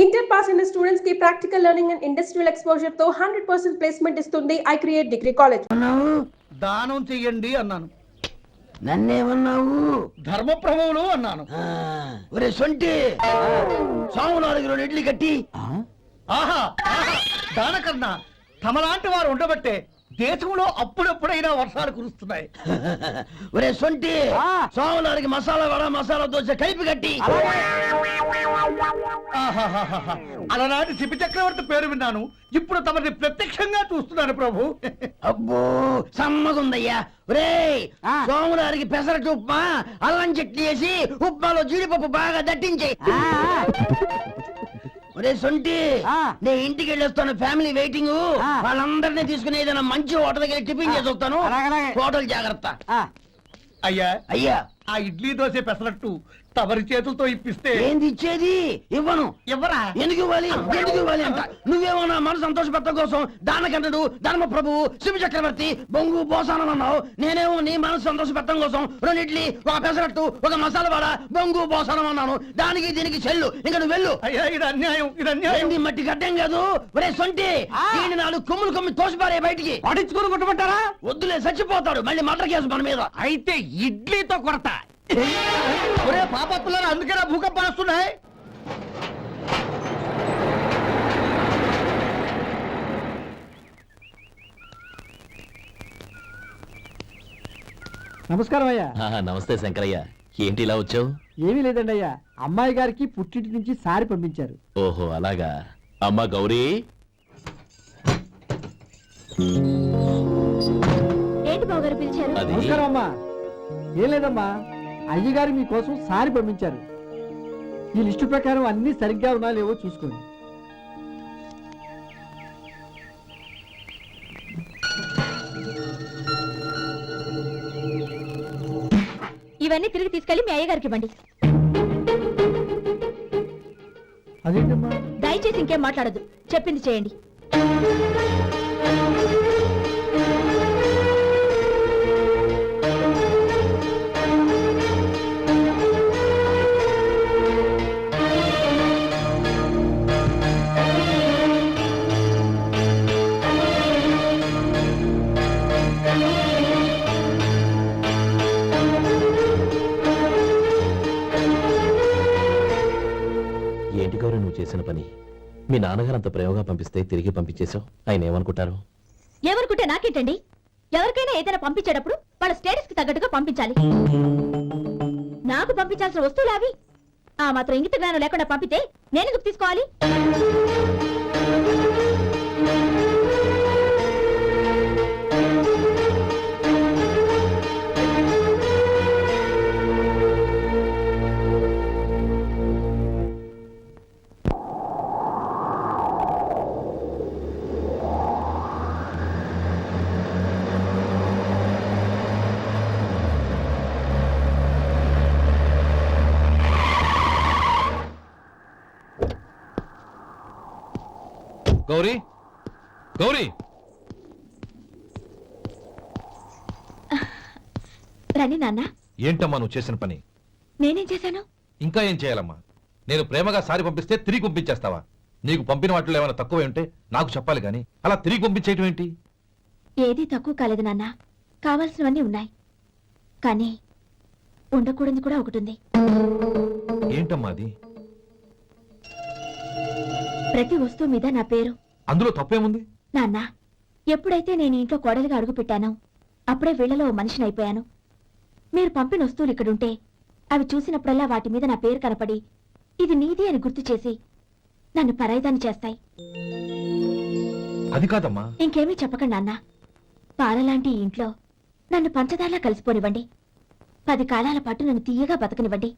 Inter pass అయిన students కి practical learning and industrial exposure తో 100% ప్లేస్మెంట్ ఇస్తుంది ఐ క్రియేట్ డిగ్రీ కాలేజ్. అన్నావు దానం చెయ్యండి అన్నాను. నన్నేమన్నావు? ధర్మప్రభువులు అన్నాను. ఒరే సొంటి సాము 4 ఇడ్లీ కట్టి. ఆహా దానకన్నా తమలాంటి వారు ఉండబట్టే దేశంలో అప్పుడెప్పుడైనా వర్షాలు కురుస్తున్నాయి. ఒరే సొంటి సాము 4 మసాలా వడ మసాలా దోశ కలిపి కట్టి. అలనాటి శిపి చక్రవర్తి పేరు విన్నాను, ఇప్పుడు తమని ప్రత్యక్షంగా చూస్తున్నాను ప్రభు. అబ్బో సమ్మగుందయ్యా. ఒరే సోములారికి పెసరట్టు ఉప్మా అల్లం చట్నీ వేసి ఉప్మాలో జీడిపప్పు బాగా దట్టించి. ఒరే సొంటి నేను ఇంటికి వెళ్ళొస్తాను, ఫ్యామిలీ వెయిటింగ్. వాళ్ళందరినీ తీసుకుని ఏదైనా మంచి హోటల్ దగ్గర టిఫిన్ చేసి వస్తాను. హోటల్ జాగ్రత్త. అయ్యా అయ్యా ఆ ఇడ్లీ దోశ పెసరట్టు తమరి చేతులతో ఇప్పిస్తే. ఏంది ఇచ్చేది? ఇవ్వను. ఎవరా? ఎందుకు ఇవ్వాలి? ఎందుకు ఇవ్వాలి అంట? నువ్వేమన్నా మన సంతోషపెట్టడం కోసం దానకంటుడు ధర్మ ప్రభువు శివ చక్రవర్తి బొంగు బోసానం అన్నావు. నేనేమో నీ మనసు సంతోషపెట్టడం కోసం 2 ఇడ్లీ ఒక పెసరట్టు ఒక మసాలా వాడ బొంగు బోసానం అన్నాను. దానికి దీనికి చెల్లు. ఇంకా నువ్వు వెళ్ళు. అయ్యా ఇది అన్యాయం, ఇది అన్యాయం. మట్టి గడ్డం కాదు. ఒరే సొంటి దీని 4 కొమ్ములు తోసిపారే బయటికి. పడించుకుని కొట్టమంటారా? వద్దులే చచ్చిపోతాడు. మళ్ళీ మర్డర్ కేసు మన మీద. అయితే ఇడ్లీతో కొడతా. ఒరే పాపత్తులారా, అందుకేనా భూకంపాలు వస్తున్నాయి? నమస్కారం అయ్యా. నమస్తే శంకరయ్య, ఏంటి ఇలా వచ్చావు? ఏమీ లేదండి అయ్యా, అమ్మాయి గారికి పుట్టింటి నుంచి సారి పంపించారు. ఓహో అలాగా. అమ్మా గౌరీ, ఏంటి బావగారు పిలిచారు? అది నమస్కారం అమ్మా. ఏం లేదమ్మా, అయ్యగారు మీకోసం సారి పంపించారు. ఈ లిస్టు ప్రకారం అన్ని సరిగ్గా ఉన్నా లేవో చూసుకోండి. ఇవన్నీ తిరిగి తీసుకెళ్లి మీ అయ్యగారికి ఇవ్వండి. అదేంటమ్మా? దయచేసి ఇంకేం మాట్లాడద్దు, చెప్పింది చేయండి. ఏంటి గౌరీ నువ్వు చేసిన పని? మీ నాన్నగారు అంత ప్రేమగా పంపిస్తే తిరిగి పంపించేశావు. ఆయన ఏమనుకుంటారు? ఎవరుకుంటే నాకేంటండి? ఎవరికైనా ఏదైనా పంపించేటప్పుడు వాళ్ళ స్టేటస్ కి తగ్గట్టుగా పంపించాలి. నాకు పంపించాల్సిన వస్తువులు అవి. ఆ మాత్రం ఇంగిత జ్ఞానం లేకుండా పంపితే నేను ఎందుకు తీసుకోవాలి? గౌరీ, గౌరీ, రండి నాన్న. ఏంటమ్మా నువ్వు చేసిన పని? నేనేం చేశాను? ఇంకా ఏం చేయాలమ్మా? నేను ప్రేమగా సారి పంపిస్తే తిరిగి పంపించేస్తావా? నీకు పంపిన వాటిలో ఏమైనా తక్కువ ఉంటే నాకు చెప్పాలి కానీ అలా తిరిగి పంపించేయటం ఏంటి? ఏదీ తక్కువ కాలేదు నాన్న, కావాల్సినవన్నీ ఉన్నాయి. కానీ ఉండకూడదు కూడా ఒకటి ఉంది. ఏంటమ్మా అది? ప్రతి వస్తువు మీద నా పేరు. అందులో తప్పేముంది? నాన్న, ఎప్పుడైతే నేను ఇంట్లో కోడలిగా అడుగు పెట్టానో అప్పుడే వీళ్లలో మనిషిని అయిపోయాను. మీరు పంపిన వస్తువులు ఇక్కడుంటే అవి చూసినప్పుడల్లా వాటి మీద నా పేరు కనపడి ఇది నీది అని గుర్తు చేసి నన్ను పరాయిదాన్ని చేస్తాయి. అది కాదమ్మా. ఇంకేమీ చెప్పకండి నాన్న. పాలలాంటి ఈ ఇంట్లో నన్ను పంచదారలా కలిసిపోనివ్వండి. 10 కాలాల పాటు నన్ను తీయగా బతకనివ్వండి.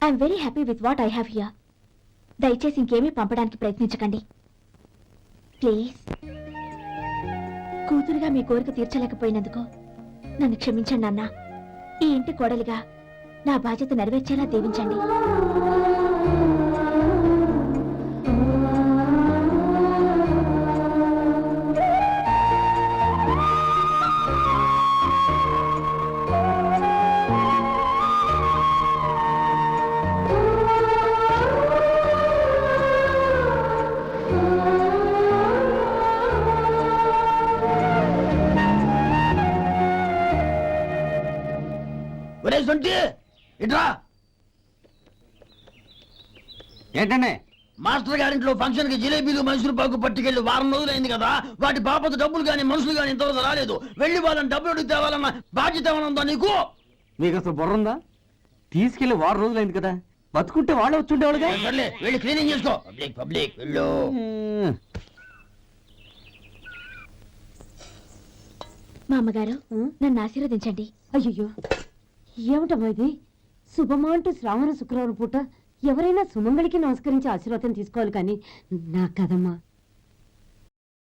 I'm very happy with what I have here. దయచేసి ఇంకేమీ పంపడానికి ప్రయత్నించకండి ప్లీజ్. కూతురుగా మీ కోరిక తీర్చలేకపోయినందుకు నన్ను క్షమించండి నాన్న. ఈ ఇంటి కోడలిగా నా బాధ్యత నెరవేర్చేలా దీవించండి. బంటి ఇట్రా. ఏంటండి? మాస్టర్ గారింట్లో ఫంక్షన్ కి జిలేబీలు మైసూరు పాకు పట్టుకెళ్ళి వారం రోజులైంది కదా, వాటి బాపత డబ్బులు కానీ మనుషులు కానీ ఇంతవరకు రాలేదు. వెళ్ళి వాళ్ళని డబ్బులు అడిగి తేవాలన్న బాధ్యత ఏమైనా ఉందా నీకు? మీకు అసలు బుర్ర ఉందా? తీసుకెళ్లి 6 రోజులైంది కదా, బతుకుంటే వాళ్ళే వచ్చుండేవాళ్ళుగా. సర్లే వెళ్ళి క్లీనింగ్ చేసుకో. పబ్లిక్ పబ్లిక్ వెళ్ళు. మా అమ్మగారు నన్ను ఆశీర్వదించండి. అయ్యో ఏమిటమ్మా ఇది? శుభమా అంటూ శ్రావణ శుక్రవారం పూట ఎవరైనా సుమంగళికి నమస్కరించి ఆశీర్వాదం తీసుకోవాలి కానీ నా కదమ్మా.